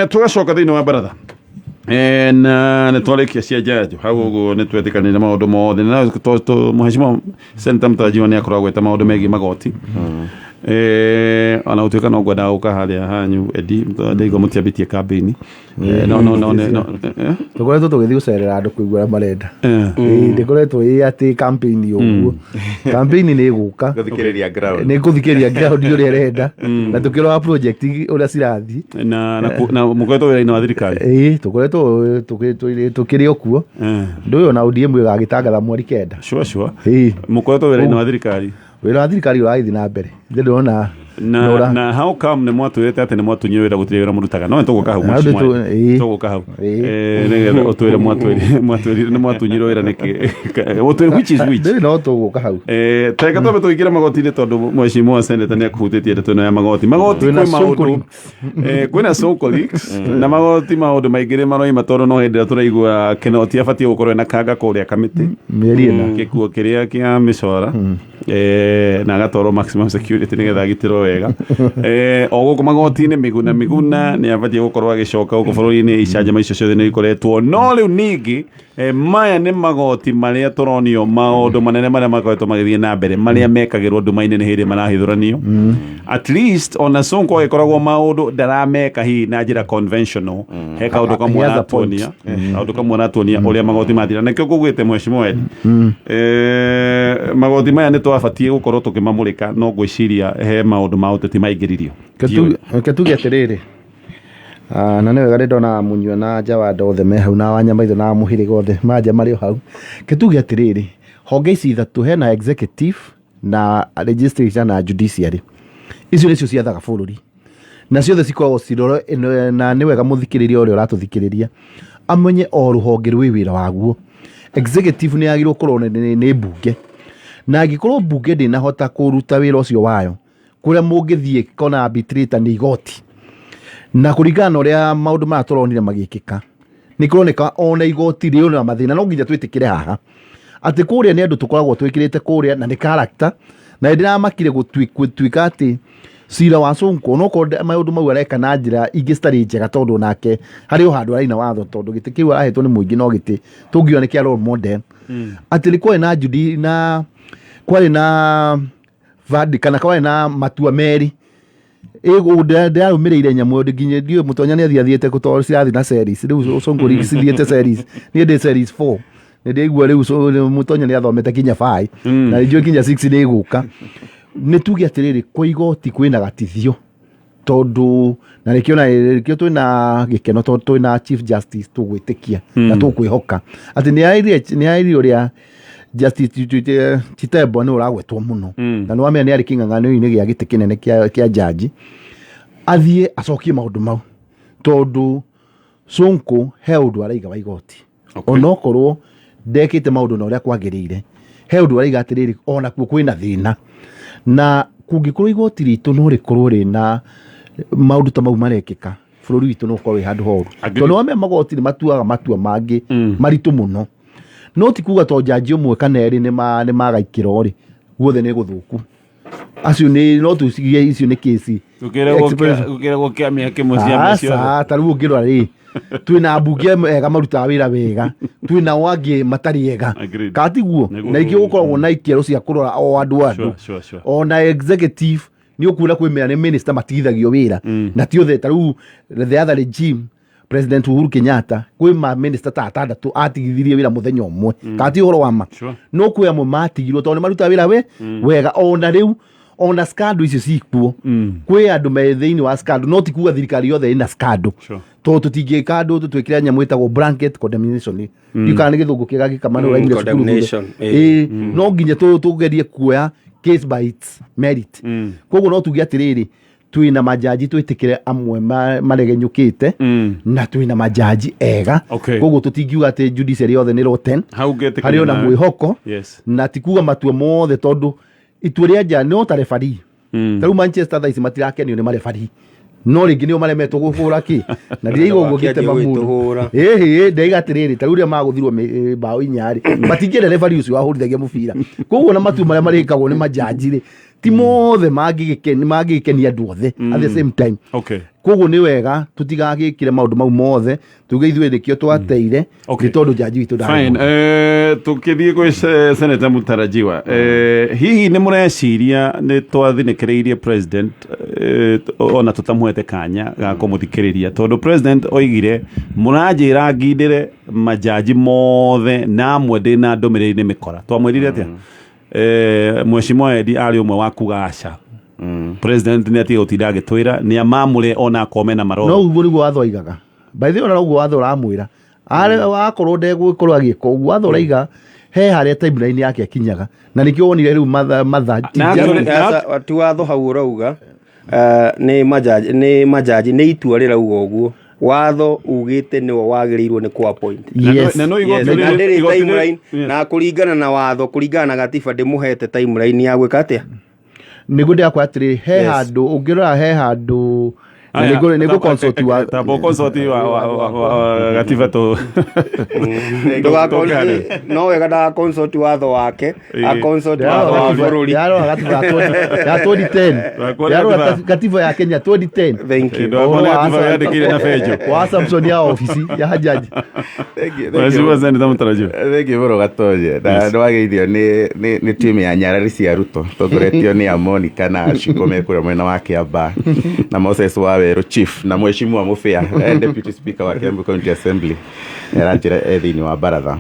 Tũgacoka thĩinĩ wa baratha. Na nĩ twarĩkia cia njanjo hau ũguo nĩ twetĩkanĩire maũndũ mothe. Na Mheshimiwa Senator Mtarajiwa nĩ akoragwo gweta maũndũ megiĩ magoti. Ona ũtuĩka no ngwendaga gũka harĩa hanyu Edi, ndĩigua mũtiambĩtie kambĩini. Tũkoretwo tũgĩthiĩ gũcerera andũ kũigua ũrĩa marenda. Ndĩkoretwo ĩ atĩ kambĩini ũguo. Kambĩini nĩ ĩgũka, nĩ kũthikĩrĩria ground ũrĩa ĩrenda, na tũkĩrora project ũrĩa cirathiĩ. Na mũkoretwo wĩra-inĩ wa thirikari? Tũkoretwo tũkĩrĩ o kuo. Ũndũ ũyũ na ODM ĩgagĩtangatha mweri 9. Sure. Mũkoretwo wĩra-inĩ wa thirikari? Wĩra wa thirikari ũragĩthiĩ na mbere. Ndĩrona na how come nĩ mwatwĩrĩte atĩ nĩ mwatunyire wĩra gũtirĩ wĩra mũrutaga? No tũgũka hau tũgũka hau nĩgetha ũtwĩre nĩ mwatunyirwo wĩra nĩkĩ, which is which? No tũgũka hau. Teka twambe tũingĩre magoti-inĩ tondũ Mheshimiwa Senator nĩ akũhutĩtie ndeto ĩno ya magoti. Kwĩ maũndũ, kwĩna social leaks na magoti, maũndũ maingĩ maroima tondũ no hĩndĩ ĩrĩa tũraigua Kinoti abatiĩ gũkorwo ena kanga kũrĩa kamĩtĩ mĩeri ĩna, gĩkuo kĩrĩa kĩa mĩcora na agatwarwo maximum security nĩgetha agitĩrwo wega o guku magoti-inĩ Miguna nĩ abatie gukorwo agicoka guku bũrũri-inĩ icanjama icio ciothe nĩ ikoretwo no rĩu ningĩ maya nĩ magoti marĩa tũronio maũndũ manene marĩa makoretwo magĩthiĩ na mbere marĩa mekagĩrwo nduma-inĩ nĩ hĩndĩ marahithũranio at least ona Sonko agĩkoragwo maũndũ ndarameka hihi na njĩra conventional he kaũndũ kamwe aratuonia ũrĩa magoti mathira nakĩo ngũgwĩte mheshimiwa Edi magoti maya nĩ twabatie gũkorwo tũkĩmamũrĩka no ngwĩciria he maũndũ ma ũteti maingĩririo ke tuge atĩrĩrĩ na nĩ wega ndona Munyua na Jawada othe me hau na Wanyamaitho na Mũhĩrĩga othe manja marĩ hau ke tuge atĩrĩrĩ honge ici ithatũ hena executive na legislature na judiciary icio nĩcio ciathaga bũrũri na ciothe cikoragwo ciroro na nĩ wega mũthikĩrĩria ũrĩa ũratũthikĩrĩria amenye o rũhonge rwĩ wĩra waguo executive nĩ yagĩrĩirwo gũkorwo nĩ mbunge na angĩkorwo mbunge ndĩnahota kũruta wĩra ũcio wayo kũrĩa mũngĩthiĩ kona arbitrator nĩ igoti na kũringana na ũrĩa maũndũ maya tũronire magĩkĩka nĩ kũroneka ona igoti rĩo na mathĩna no nginya twĩtĩkĩre haha atĩ kũrĩa nĩ andũ tũkoragwo twĩkĩrĩte kũrĩa na nĩ character na ndĩramakire gũtuĩka atĩ cira wa Sonko onokorwo maũndũ mau areka na njĩra ingĩ citarĩ njega tondũ nake harĩ o handũ araina watho tondũ gĩtĩ kĩu arahetwo nĩ mũingĩ no gĩtĩ tũngiona nĩ kĩa role model atĩ nĩ kwarĩ na verdict kana kwarĩ na matua merĩ ndĩrarũmĩrĩire nyamũ nginya ndiũ mũtonya nĩ athiĩte gũtwara cirathiĩ na series rĩu Sonko cithiĩte series niĩ ndĩ series 4 nĩ ndĩigua rĩu mũtonya nĩ athomete kinya 5 na rĩnjũ kinya 6 nĩ ĩgũka nĩ tuge atĩrĩrĩ kwa igoti kwĩna gatithio tondũ na nĩkĩo twĩna gĩkeno tondũ twĩna Chief Justice tũgwĩtĩkia na tũkwĩhoka atĩ nĩ airi ũrĩa Justice Chitembwe nĩ ũragwetwo mũno na nĩ wamenya nĩ arĩ kĩng'ang'ano-inĩ gĩa gĩtĩ kĩnene kĩa jaji athiĩ acokie maũndũ mau tondũ Sonko he ũndũ araiga wa igoti onokorwo ndekĩte maũndũ na ũrĩa kwagĩrĩire he ũndũ araiga atĩrĩrĩ ona kuo kwĩna thĩna na kũngĩkorwo igoti ritũ no rĩkorwo rĩna maũndũ ta mau marekĩka bũrũri witũ no ũkorwo wĩ handũ horu tondũ wamenya magoti nĩ matuaga matua mangĩ maritũ mũno no ti kuga to jaji ũmwe kana erĩ nĩ magaikĩra rĩ guothe nĩ gũthũku acio nĩ no tucigie icio nĩ kesi gũkĩra gũkĩamia kĩmũcia macio ta rĩu ũngĩrora rĩ twĩna mbunge ega marutaga wĩra wega twĩna wangĩ matarĩ ega katiguo na ingĩ gũkoragwo na ikĩro cia kũrora o andũ ona executive nĩ ũkuona kwĩmera nĩ minister matigithagio wĩra na ti othe ta rĩu the other regime President Uhuru Kenyatta kwĩ minister ta atandatũ atigithirie wĩra mũthenya ũmwe kati ũhoro wa ma no kwĩ amwe matigirwo tondũ nĩ marutaga wĩra wega ona rĩu ona scandal icio cikuo kwĩ andũ me thĩinĩ wa scandal no ti kuga thirikari yothe ĩna scandal tondũ tũtingĩka andũ twĩkĩre nyamũ ĩtagwo blanket condemnation kana nĩ gĩthũngũ kĩega gĩkamana ũraimire cukuru no nginya tũgerie kuoya case by its merit koguo no tuge atĩrĩrĩ twĩna majaji twĩtĩkĩre amwe maregenyũkĩte na twĩna majaji ega koguo tũtingiuga atĩ judiciary yothe nĩ rotten harĩ ona mwĩhoko na ti kuga matua mothe tondũ itua rĩa nja no ta referee ta rĩu Manchester thaa ici matirakenio nĩ mareferee no rĩngĩ nĩo maremetwo gũbũra kĩ na ndĩraiga ũguo ngĩtema mũndũ ndaiga atĩrĩrĩ ta rĩu rĩa magũthirwo mbaũ inya rĩ matingĩenda referee ũcio wahũrithagia mũbira koguo na matua marĩa marĩkagwo nĩ majaji rĩ ti mothe mangĩgĩkenia andũ othe at the same time koguo nĩ wega tũtigagĩkire maũndũ mau mothe tuge ithuĩ nĩkĩo twateire nĩ tondũ jaji witũ tũkĩthiĩ gwĩ Senator Mutarajiwa hihi nĩ mũreciria nĩ twathinĩkĩrĩirie president ona tũtamwete kanya ga kũmũthikĩrĩria tondũ president oigire mũranjĩra ngindĩre majaji mothe na amwe ndĩna ndũmĩrĩri nĩ mĩkora twamwĩrire atĩa Mheshimiwa Edi arĩ ũmwe wa kuga aca president nĩ atige gũtinda agĩtwĩra nĩ amamũre ona akome na maroro no ũguo nĩguo watho oigaga by the way ona ũguo watho ũramwĩra akorwo ndegũkorwo agĩka ũguo watho ũraiga he harĩa timeline yake akinyaga na nĩkĩo wonire rĩu matha ti watho hau ũrauga nĩ majaji nĩ itua rĩrauga ũguo watho ugĩte nĩwe wagĩrĩirwo nĩ kũ-appoint na kũringana na watho kũringana na gatiba ndĩmũhete timeline ya gwĩka atĩa nĩguo ndĩrakwa atĩrĩ he handũ ũngĩrora he handũ Nĩgũ consult wa tabo consult wa gatiba to no wega da consult watho wake a consult watho wa bũrũri yaro gatiba ya 2010 yaro gatiba ya Kenya 2010. Thank you. ndo gatiba yandikire na benjo wa Samson ya ofisi ya jaji. Thengi mũno Gatonye, na nĩwageithio nĩ timu ya Nyarari cia Ruto tongoretio nĩ Monica na Shiko me kũrĩa mwena wa Kiambaa na Moses Waweru chief na Mheshimiwa Mufia deputy speaker wa Kiambu County Assembly eranjira thĩinĩ wa baratha.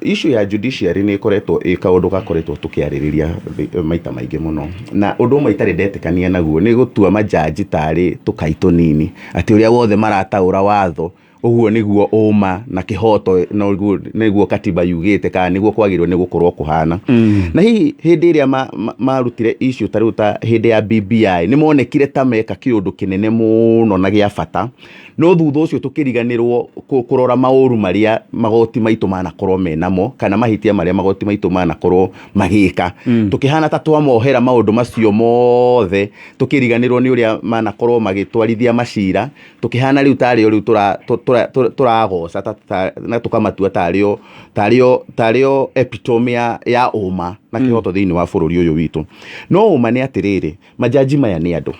Issue ya judiciary nĩ ĩkoretwo kaũndũ gakoretwo tũkĩarĩrĩria maita maingĩ mũno, na ũndũ ũmwe itarĩ ndetĩkania naguo nĩ gũtua majaji tarĩ tũkai tũnini atĩ ũrĩa wothe marataũra watho ũguo nĩguo ũma na kĩhoto nĩguo katiba yugĩte kana nĩguo kwagĩrĩirwo nĩ gũkorwo kũhana. Na hihi hĩndĩ ĩrĩa marutire issue ta rĩu ta hĩndĩ ya BBI nĩ monekire ta meka kĩũndũ kĩnene mũno na gĩa bata, no thutha ũcio tũkĩriganĩrwo kũrora maũru marĩa magoti maitũ manakorwo menamo kana mahĩtia marĩa magoti maitũ manakorwo magĩka, tũkĩhana ta twamohera maũndũ macio mothe, tũkĩriganĩrwo nĩ ũrĩa manakorwo magĩtwarithia macira, tũkĩhana rĩu tarĩo rĩu tũragoca na tũkamatua tarĩo epitome ya ũma na kĩhoto thĩinĩ wa bũrũri ũyũ witũ. No ũma nĩ atĩrĩrĩ, majaji maya nĩ andũ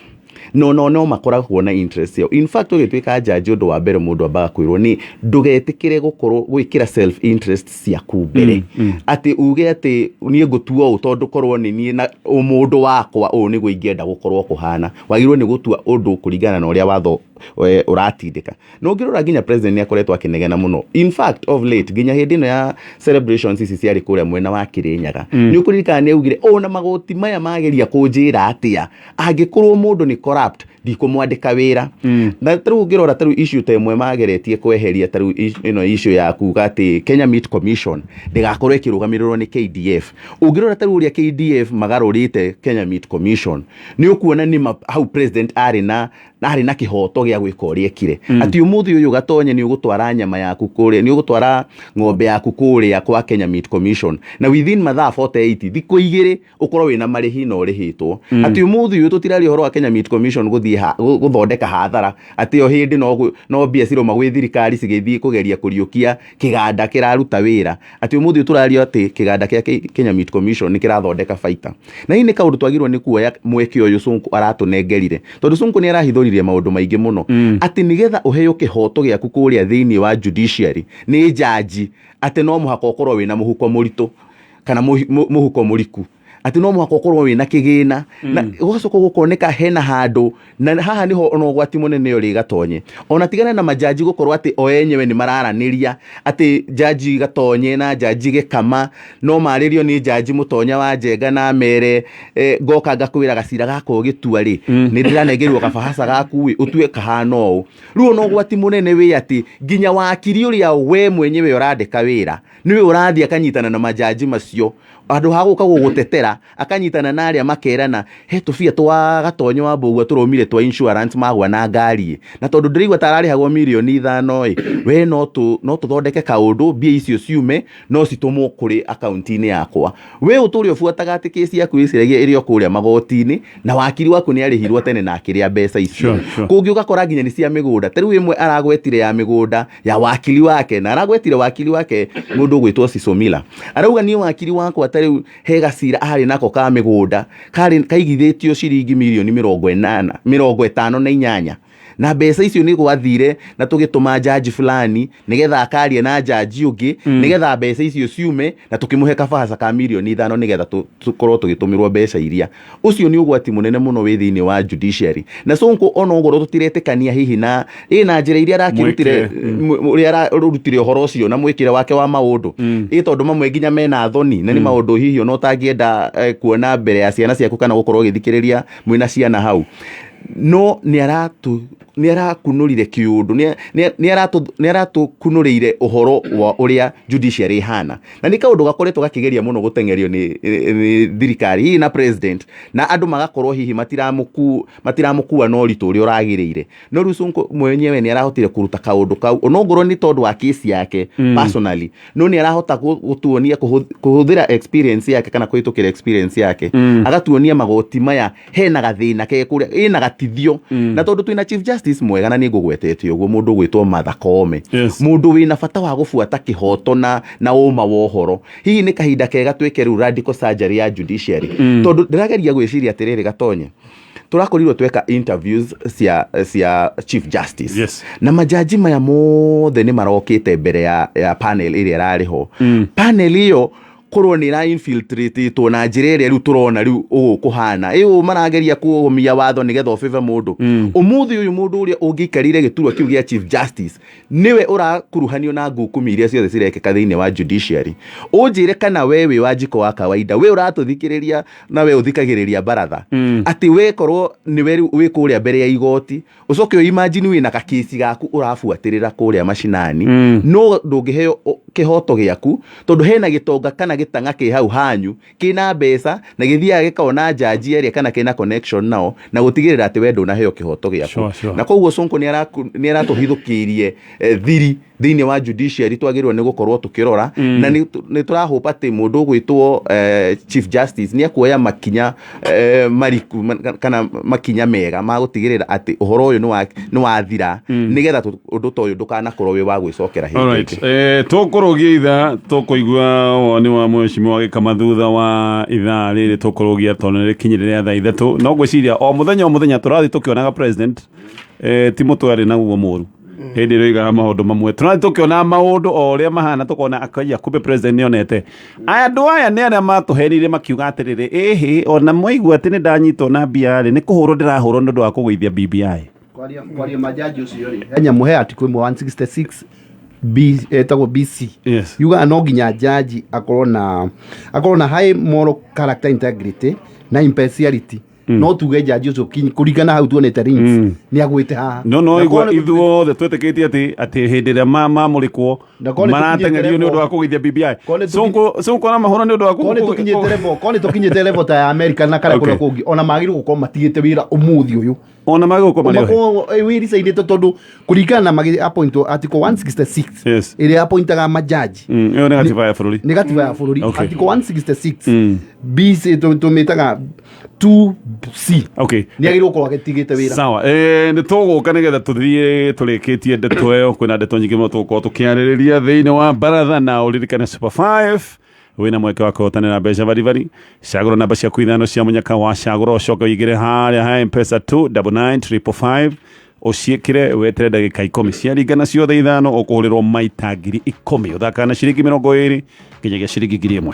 no makoragwo na interest yao. In fact ũgĩtuĩka jaji ũndũ wa mbere mũndũ ambaga kwĩrwo nĩ ndũgetĩkĩre gwĩkĩra self interest ciaku mbere, atĩ uge atĩ niĩ ngũtua ũũ tondũ korwo nĩ niĩ na mũndũ wakwa ũũ nĩguo ingĩenda gũkorwo kũhana. Wagĩrĩirwo nĩ gũtua ũndũ kũringana na ũrĩa watho ũratindĩka. No ngĩrora nginya president nĩ akoretwo akĩnegena mũno. In fact of late nginya hĩndĩ ĩno ya celebrations ici ciarĩ kũrĩa mwena wa Kĩrĩnyaga nĩ ũkũririkana nĩ augire ona magoti maya mageria kũnjĩra atĩa angĩkorwo mũndũ nĩ corrupt ndikũmwandĩka wĩra. Na tarĩu ngĩrora tarĩu issue ta ĩmwe mageretie kweheria tarĩu ĩno issue ya kuga atĩ Kenya Meat Commission ndĩgakorwo ĩkĩrũgamĩrĩrwo nĩ KDF. Ũngĩrora tarĩu ũrĩa KDF magarũrĩte Kenya Meat Commission nĩ ũkuona nĩ hau president arĩ na kĩhoto gĩa gwĩka ũrĩa ekire. Atĩ ũmũthĩ ũyũ Gatonye nĩ ũgũtwara nyama yaku kũrĩa, nĩ ũgũtwara ng'ombe yaku kũrĩa kwa Kenya Meat Commission na within mathaa 48 thikũ igĩrĩ ũkorwo wĩna marĩhi na ũrĩhĩtwo. Atĩ ũmũthĩ ũyũ tũtiraria ũhoro wa Kenya Meat Commission gũthondeka hathara, atĩ o hĩndĩ no mbia cirauma gwĩ thirikari cigĩthiĩ kũgeria kũriũkia kĩganda kĩraruta wĩra. Atĩ ũmũthĩ ũyũ tũraria atĩ kĩganda kĩa Kenya Meat Commission nĩ kĩrathondeka baita. Na hii nĩ kaũndũ twagĩrĩirwo nĩ kuoya mweke ũyũ Sonko aratũnengerire, tondũ Sonko nĩ arahithũririe maũndũ maingĩ mũno. Atĩ nĩgetha ũheo kĩhoto gĩaku kũrĩa thĩinĩ wa judiciary nĩ jaji, atĩ no mũhaka ũkorwo wĩna mũhuko mũritũ kana mũhuko mũriku, atĩ no mũhaka ũkorwo wĩna kĩgĩna na ũgacoka gũkoneka hena handũ. Na haha nĩho ona ũgwati mũnene ũrĩ Gatonye, ona tigana na majaji gũkorwo atĩ o enyewe nĩ mararanĩria atĩ jaji Gatonye na jaji Gĩkama no marĩrio nĩ jaji Mũtonya wa Njenga na mere ngoka ngakwĩra gacira gako gĩtua rĩ nĩ ndĩranengerirwo kabahaca gaku ũtue kahana ũũ. Rĩu ona ũgwati mũnene wĩ atĩ nginya wakiri ũrĩa we mwenyewe ũrandĩka wĩra nĩwe ũrathiĩ akanyitana na majaji macio andũ ha gũka gũgũtetera, akanyitana na arĩa makerana he tũbia twa Gatonye wa Mbũgua tũromire twa insurance magwa na ngari, na tondũ ndĩraigua tararĩhagwo mirioni 5 we no tũthondeke kaũndũ mbia icio ciume no citũmwo kũrĩ akaunti-inĩ yakwa. We ũtũrĩa ũbuataga atĩ kesi yaku ĩciragia ĩrĩ o kũrĩa magoti-inĩ na wakiri waku nĩ arĩhirwo tene na akĩrĩa mbeca icio. Kũngĩ ũgakora nginya nĩ cia mĩgũnda. Tarĩu ĩmwe aragwetire ya mĩgũnda ya wakiri wake, na aragwetire wakiri wake mũndũ gwĩtwo Sisomila. Arauga niĩ wakiri wakwa tarĩu he gacira arĩ nako ka mĩgũnda kaigithĩtio ciringi mirioni 58 na mbeca icio nĩ gwathire na tũgĩtũma jaji fulani nĩgetha akaria na jaji ũngĩ nĩgetha mbeca icio ciume na tũkĩmũhe kabahaca ka mirioni 5 nĩgetha tũkorwo tũgĩtũmĩrwo mbeca iria. Ũcio nĩ ũgwati mũnene mũno wĩ thĩinĩ wa judiciary. Na Sonko ona ũgoro tũtiretĩkania hihi na njĩra iria arakĩrutire ũrĩa ararutire ũhoro ũcio na mwĩkĩre wake wa maũndũ tondũ mamwe nginya mena thoni na nĩ maũndũ hihi ona ũtangĩenda kuona mbere ya ciana ciaku kana gũkorwo ũgĩthikĩrĩria mwĩna ciana hau. No nĩ arakunurire kiundu ni aratukunurire uhoro wa uria judiciary hana na ni kaundu gakoretwo gakigeria muno gutengerio ni thirikari na president na andu magakorwo hihi matiramukua no ritu uri uragirire no riu Sonko mwenyewe ni arahotire kuruta kaundu kau onongoro ni tondu wa case yake personally no ni arahota gutuonia kuhuthira experience yake kana kuhitukira experience yake agatuonia magoti maya hena gathina ke kuria ina gatithio na tondu twina chief justice mwega na ni ngugwetete uguo mundu gwitwo Martha Koome mundu wina bata wa gufuata kihoto na uma wohoro hihi ni kahinda kega tweke ru radical surgery ya judiciary tondu ndirageria gwiciria atiriri Gatonye turakorirwo tweka interviews cia chief justice na majaji maya mothe ni marokite mbere ya panel iria rariho panel iyo korwo ni ra infiltrate to na njirere riu turona riu kuhana iyo marageria kuumia watho nigetha ofever mundu umuthi uyu mundu uria ungikarire giturwa kiu gia chief justice niwe urakuruhanio na ngukumi iria ciothe cirekeka thiini wa judiciary unjire kana wewe wajiko wa kawaida we uratuthikiriria na we uthikagiriria baratha ati we korwo niwe we kuria mbere ya igoti ucoke imagine wina kakisi gaku urafuatirira kuria mashinani no ndungiheo kihoto giaku tondu hena gitonga kana gitanga ki hau hanyu kina mbeca na githia gikaona jaji area kana kina connection nao na gutigirira ati we nduna heo kihoto giaku na koguo Sonko ni aratuhithukirie thiri thiini wa judiciary twagirwo ni gukorwo tukirora na ni turahopa ati mundu gwitwo chief justice ni akuoya makinya mariku kana makinya mega ma gutigirira ati uhoro uyu ni wathira nigetha undu toyu ndukanakorwo wi wa gwicokera hindi tukurugia itha tukuigua woni wa mheshimiwa Gikama thutha wa itha riri tukurugia tondu rikinyirire thaa 3 no gwiciria o muthenya turathi tukionaga president ti mutwari na uwo muru hindi riga maundu mamwe turathi tukiona maundu o uria mahana tukona akaya kumbe president nionete andu aya ni aria matuherire makiuga atiriri ehe ona moigua ati ni ndanyitwo na BBI ni kuhurwo ndirahurwo ndu wa kugwithia BBI kwaria majaji ucio ri enya muhe article 166 etagwo BC yuga no nginya jaji akorwo na high moral character integrity na impartiality no tuge jaji ucio kuringana hau tuonete rings ni agwite haha no igwa ithuothe tweteketie ati hindi ria mamurikwo maratengerio ni undu wa kugithia BBI Sonko na mahoro ni undu wa tukinyite level ta ya America na kala kula kungi ona magiru gukorwo matigite wira umuthi uyu ona magiru gukorwo mari wiri saidite tondu kuringana magi appoint article 166 iri appointaga majaji iyo ni gatiba ya bururi article 166 BC tumitaga 2C ni agiru gukorwo agitigite wira sawa ni tuguka nigetha tuthie tureketie ndeto iyo kwina ndeto nyingi mo tugukorwo tukiaririria thiini wa baratha na uririkane Super 5 wina mweke wa kuhotanira mbeca bari cagura namba cia kuithano cia munyaka wa cagura ucoka wigire haria ha M-Pesa 29955 uciikire wetere ndagika 10 ciaringana ciothe ithano ukuhurirwo maita 10,000 uthaka na ciringi 20 nginyagia ciringi 1,000